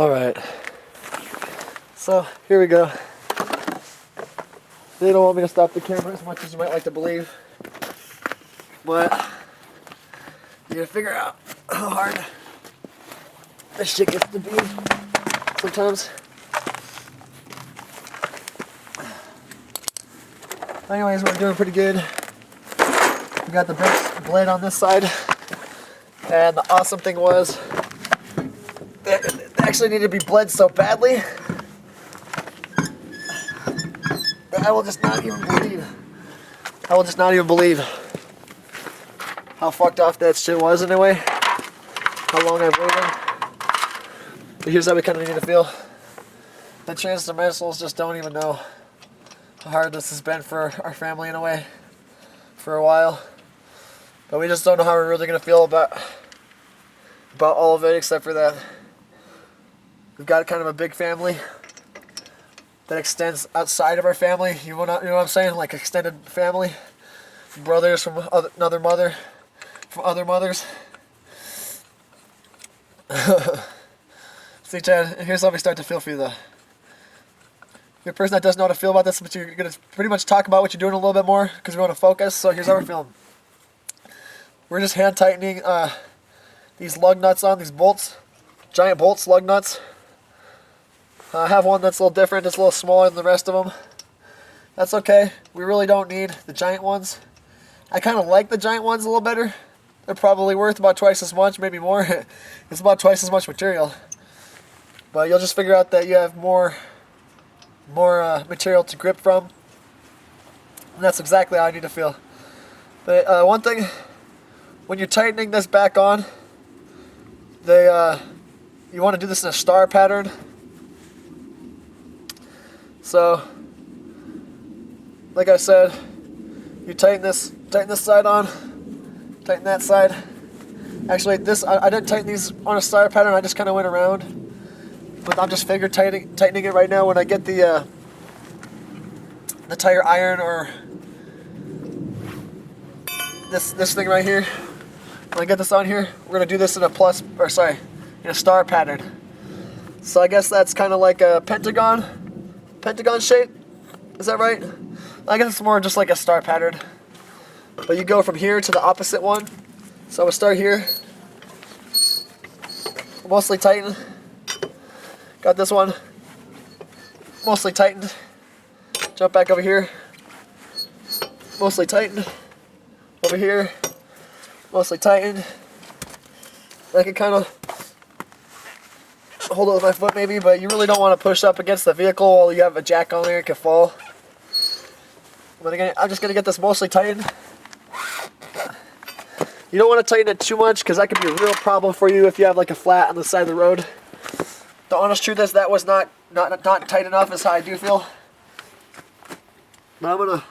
Alright, so here we go. They don't want me to stop the camera as much as you might like to believe, but you gotta figure out how hard this shit gets to be sometimes. Anyways, we're doing pretty good. We got the big blade on this side, and the awesome thing was they actually needed to be bled so badly that I will just not even believe how fucked off that shit was anyway. How long I've waited. But here's how we kind of need to feel. The transdimensionals just don't even know how hard this has been for our family in a way for a while. But we just don't know how we're really going to feel about all of it, except for that we've got kind of a big family that extends outside of our family. You know what I'm saying? Like extended family. Brothers from another mother, from other mothers. See, Chad, here's how we start to feel for you, though. You're a person that doesn't know how to feel about this, but you're going to pretty much talk about what you're doing a little bit more because we want to focus. So here's how we're feeling. We're just hand tightening these lug nuts on, these bolts. Giant bolts, lug nuts. I have one that's a little different. It's a little smaller than the rest of them. That's okay. We really don't need the giant ones. I kind of like the giant ones a little better. They're probably worth about twice as much, maybe more. It's about twice as much material. But you'll just figure out that you have more material to grip from. And that's exactly how I need to feel. But one thing, when you're tightening this back on, you want to do this in a star pattern. So, like I said, you tighten this side on, tighten that side. Actually, I didn't tighten these on a star pattern. I just kind of went around, but I'm just finger tightening it right now. When I get the tire iron or this thing right here, when I get this on here, we're gonna do this in a star pattern. So I guess that's kind of like a pentagon shape. Is that right? I guess it's more just like a star pattern. But you go from here to the opposite one. So I'm gonna start here. Mostly tightened. Got this one mostly tightened. Jump back over here. Mostly tightened. Over here. Mostly tightened. I can kind of hold it with my foot maybe, but you really don't want to push up against the vehicle while you have a jack on there. It could fall. But again, I'm just going to get this mostly tightened. You don't want to tighten it too much because that could be a real problem for you if you have like a flat on the side of the road. The honest truth is that was not tight enough is how I do feel. But I'm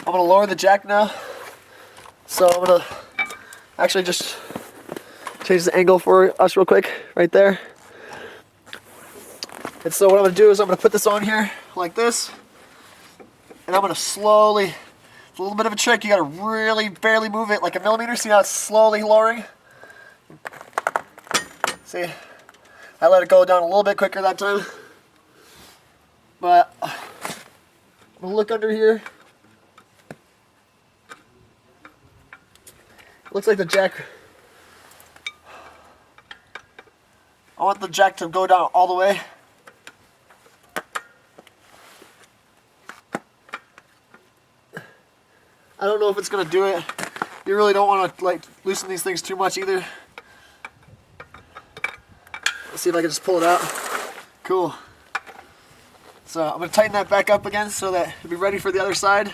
gonna lower the jack now. So I'm gonna actually just change the angle for us real quick right there. And so what I'm gonna do is I'm gonna put this on here like this, and I'm gonna slowly. It's a little bit of a trick. You gotta really barely move it like a millimeter. See how it's slowly lowering? See, I let it go down a little bit quicker that time. But I'm gonna look under here. Looks like the jack. I want the jack to go down all the way. I don't know if it's gonna do it. You really don't want to like loosen these things too much either. Let's see if I can just pull it out. Cool. So I'm gonna tighten that back up again so that it'll be ready for the other side.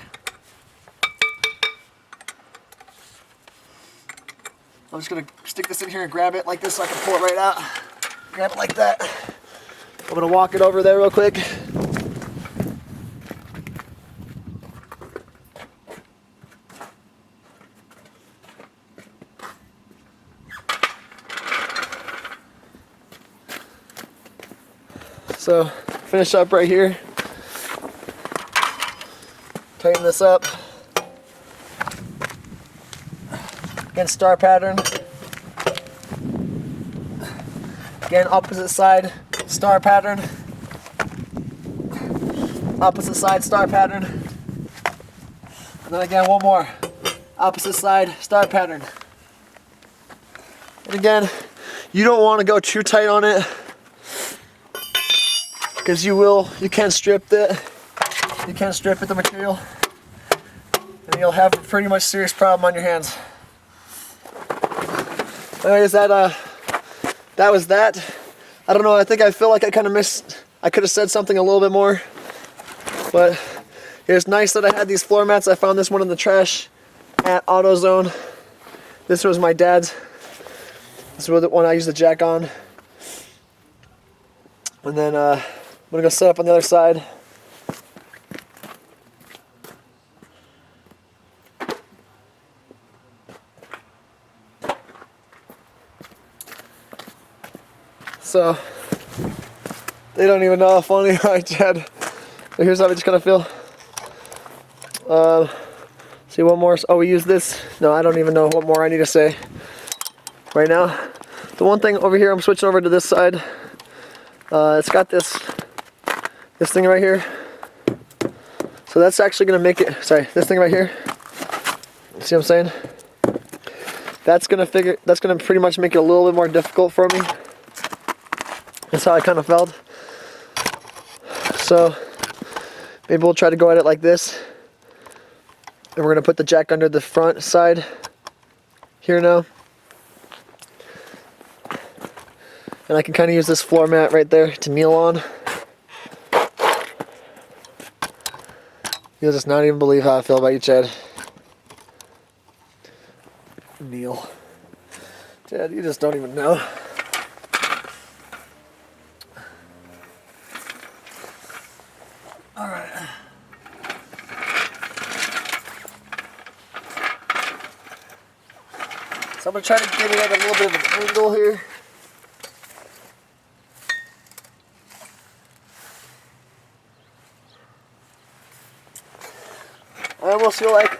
I'm just gonna stick this in here and grab it like this so I can pull it right out. Grab it like that. I'm gonna walk it over there real quick. So finish up right here. Tighten this up. Again, star pattern. Again, opposite side. star pattern. Opposite side star pattern. And then again, one more. Opposite side star pattern. And again, you don't want to go too tight on it, because you can strip it. You can strip it, the material, and you'll have a pretty much serious problem on your hands. Anyways, that was that. I don't know, I think I feel like I kind of missed, I could have said something a little bit more, but it was nice that I had these floor mats. I found this one in the trash at AutoZone. This was my dad's. This was the one I used the jack on. And then I'm gonna go set up on the other side. So they don't even know how funny I did. But here's how we just kind of feel. See, one more. Oh, we use this. No, I don't even know what more I need to say right now. The one thing over here, I'm switching over to this side. It's got this thing right here. So that's actually gonna make it. Sorry, this thing right here. See what I'm saying? That's gonna pretty much make it a little bit more difficult for me. That's how I kind of felt. So maybe we'll try to go at it like this. And we're gonna put the jack under the front side here now. And I can kind of use this floor mat right there to kneel on. You'll just not even believe how I feel about you, Chad. Kneel. Chad, you just don't even know. Alright. So I'm going to try to get it at a little bit of an angle here. I almost feel like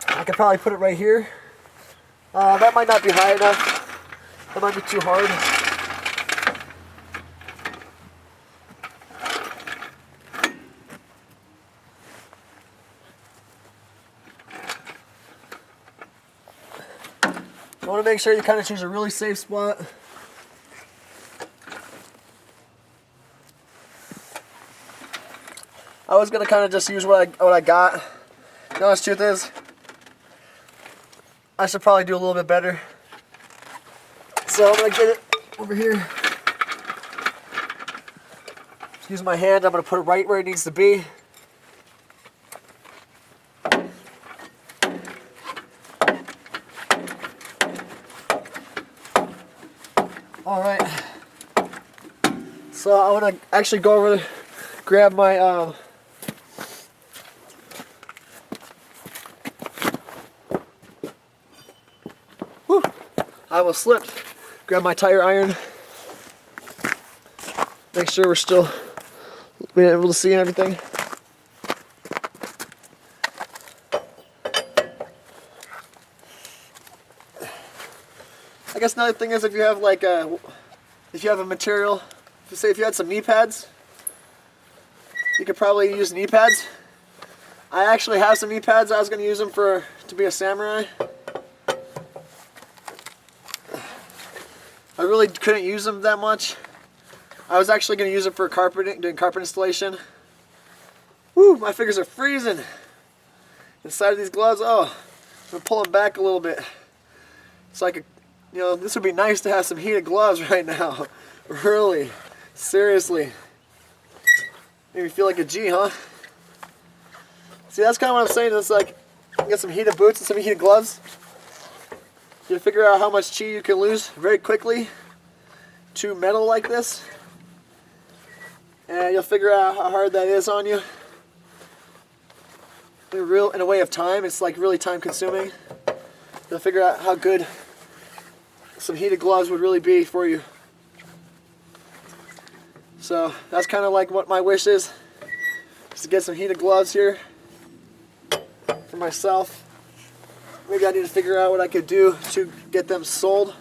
I could probably put it right here. That might not be high enough. That might be too hard. You want to make sure you kind of choose a really safe spot. I was going to kind of just use what I got. The honest truth is, I should probably do a little bit better. So I'm going to get it over here. Just use my hand. I'm going to put it right where it needs to be. Alright. So I want to actually go over, grab my I almost slipped. Grab my tire iron. Make sure we're still being able to see everything. I guess another thing is if you have like a material, if you had some knee pads, you could probably use knee pads. I actually have some knee pads. I was going to use them to be a samurai. I really couldn't use them that much. I was actually going to use it for doing carpet installation. Woo, my fingers are freezing. Inside of these gloves, oh, I'm going to pull them back a little bit. It's like, this would be nice to have some heated gloves right now. Really, seriously. Made me feel like a G, huh? See, that's kind of what I'm saying. It's like, get some heated boots and some heated gloves. You figure out how much chi you can lose very quickly to metal like this, and you'll figure out how hard that is on you. In a way of time, it's like really time consuming. You'll figure out how good some heated gloves would really be for you. So that's kind of like what my wish is to get some heated gloves here for myself. Maybe I need to figure out what I could do to get them sold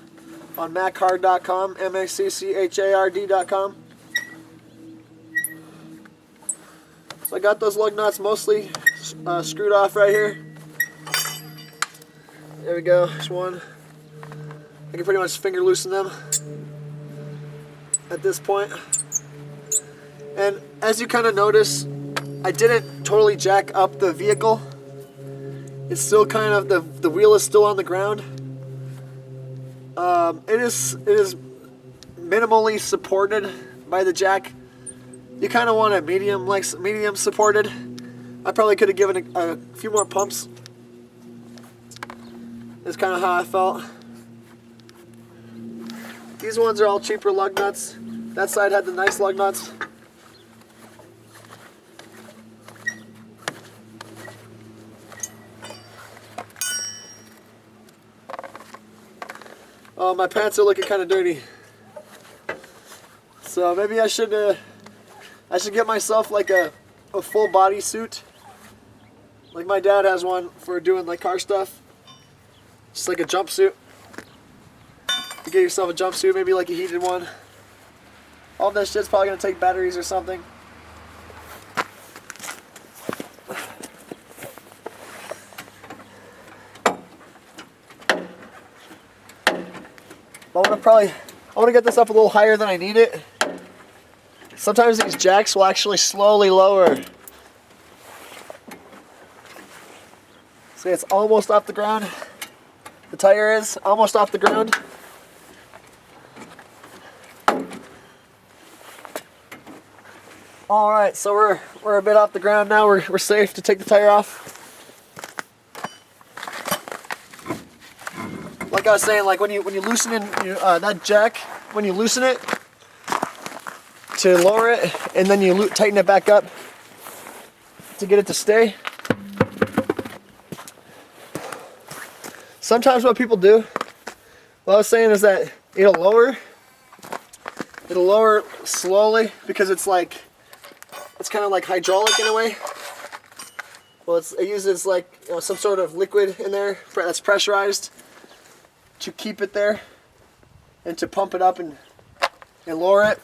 on macchard.com, MACCHARD.com. So I got those lug nuts mostly screwed off right here. There we go, there's one. I can pretty much finger loosen them at this point. And as you kind of notice, I didn't totally jack up the vehicle. It's still kind of, the wheel is still on the ground. It is minimally supported by the jack. You kind of want it medium supported. I probably could have given a few more pumps. That's kind of how I felt. These ones are all cheaper lug nuts. That side had the nice lug nuts. Oh, my pants are looking kind of dirty. So maybe I should get myself like a full body suit. Like my dad has one for doing like car stuff. Just like a jumpsuit. You get yourself a jumpsuit, maybe like a heated one. All that shit's probably gonna take batteries or something. I want to get this up a little higher than I need it. Sometimes these jacks will actually slowly lower. See, it's almost off the ground. The tire is almost off the ground. All right, so we're a bit off the ground now. We're safe to take the tire off. Like I was saying, like when you loosen in that jack, when you loosen it to lower it, and then you tighten it back up to get it to stay. Sometimes what people do, what I was saying is that it'll lower slowly because it's kind of like hydraulic in a way. Well, it uses like some sort of liquid in there that's pressurized to keep it there and to pump it up and lower it.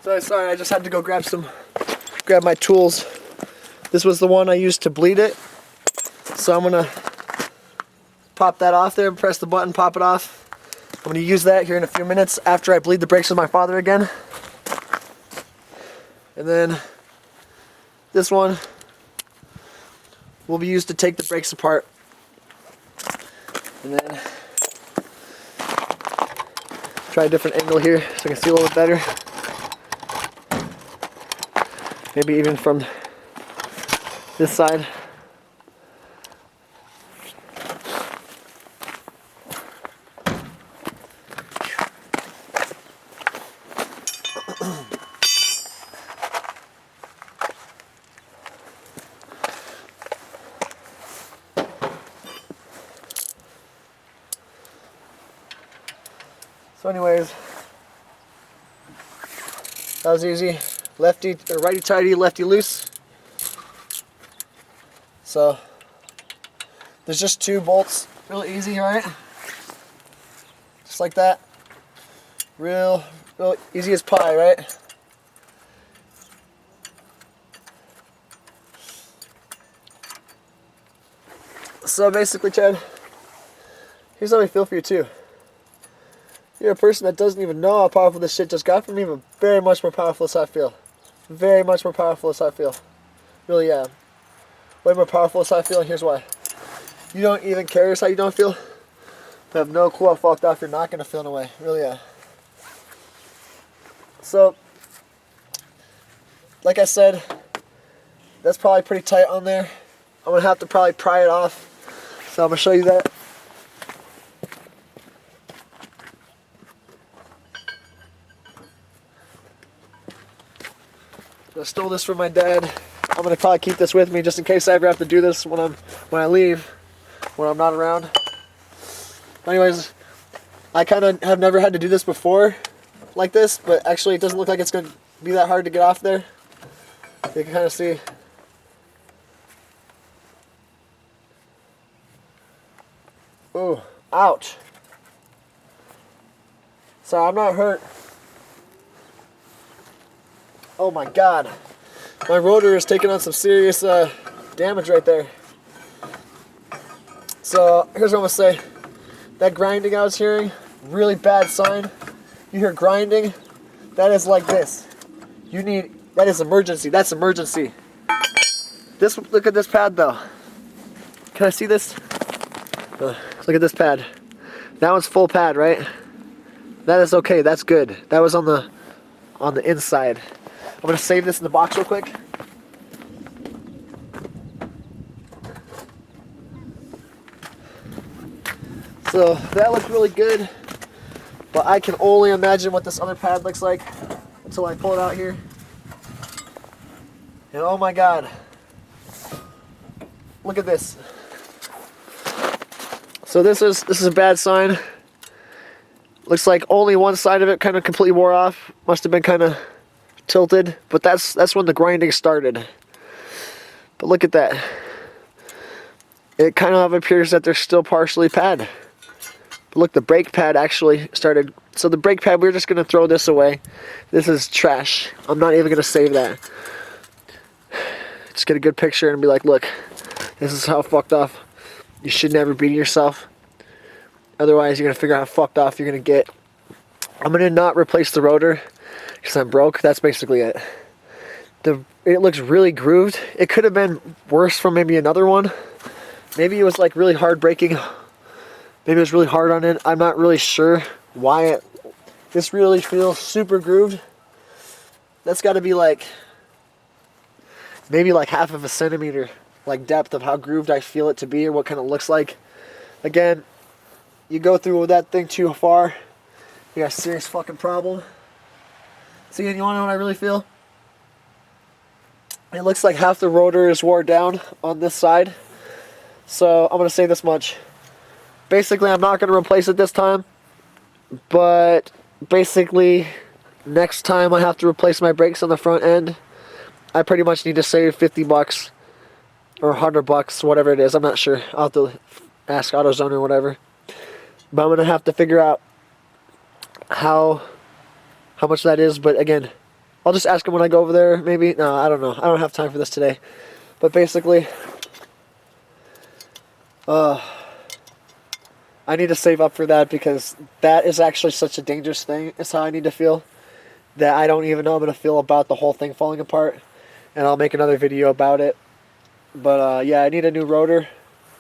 So sorry, I just had to go grab my tools. This was the one I used to bleed it. So I'm gonna pop that off there, press the button, pop it off. I'm gonna use that here in a few minutes after I bleed the brakes with my father again. And then this one will be used to take the brakes apart. And then try a different angle here so I can see a little bit better. Maybe even from this side. So anyways, that was easy. Lefty or righty tighty, lefty loose. So there's just 2 bolts, real easy, right? Just like that. Real easy as pie, right? So basically, Chad, here's how I feel for you too. You're a person that doesn't even know how powerful this shit just got from me, but very much more powerful as I feel. Very much more powerful as I feel. Really am. Way more powerful as I feel, and here's why. You don't even care how you don't feel. I have no clue how fucked off you're not going to feel in a way. Really am. So, like I said, that's probably pretty tight on there. I'm going to have to probably pry it off. So I'm going to show you that. I stole this from my dad. I'm gonna probably keep this with me just in case I ever have to do this when I leave, when I'm not around. But anyways, I kind of have never had to do this before like this, but actually it doesn't look like it's gonna be that hard to get off there. You can kind of see. Ooh, ouch. Sorry, I'm not hurt. Oh my God. My rotor is taking on some serious damage right there. So here's what I'm gonna say. That grinding I was hearing, really bad sign. You hear grinding, that is like this. That is emergency, that's emergency. Look at this pad though. Can I see this? Look at this pad. That one's full pad, right? That is okay, that's good. That was on the inside. I'm gonna save this in the box real quick. So that looks really good, but I can only imagine what this other pad looks like until I pull it out here. And oh my God, look at this. So this is a bad sign. Looks like only one side of it kind of completely wore off. Must have been kind of tilted, but that's when the grinding started. But look at that. It kind of appears that they're still partially pad. But look, the brake pad actually started. So the brake pad, we're just going to throw this away. This is trash. I'm not even going to save that. Just get a good picture and be like, look, this is how fucked off. You should never beat yourself. Otherwise, you're going to figure out how fucked off you're going to get. I'm going to not replace the rotor because I'm broke. That's basically it. It looks really grooved. It could have been worse from maybe another one. Maybe it was like really hard braking. Maybe it was really hard on it. I'm not really sure why this really feels super grooved. That's got to be like maybe like half of a centimeter like depth of how grooved I feel it to be or what kind of looks like. Again, you go through with that thing too far, you got a serious fucking problem. See, you want to know what I really feel? It looks like half the rotor is wore down on this side. So I'm going to say this much. Basically, I'm not going to replace it this time. But basically, next time I have to replace my brakes on the front end, I pretty much need to save 50 bucks or 100 bucks, whatever it is. I'm not sure. I'll have to ask AutoZone or whatever. But I'm going to have to figure out how much that is. But again, I'll just ask him when I go over there, maybe. No, I don't know. I don't have time for this today. But basically, I need to save up for that because that is actually such a dangerous thing. It's how I need to feel that I don't even know I'm going to feel about the whole thing falling apart. And I'll make another video about it. But yeah, I need a new rotor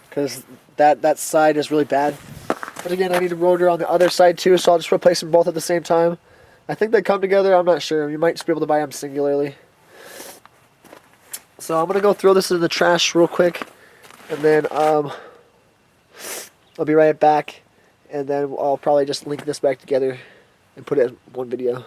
because that side is really bad. But again, I need a rotor on the other side too, so I'll just replace them both at the same time. I think they come together, I'm not sure. You might just be able to buy them singularly. So I'm going to go throw this in the trash real quick. And then I'll be right back. And then I'll probably just link this back together and put it in one video.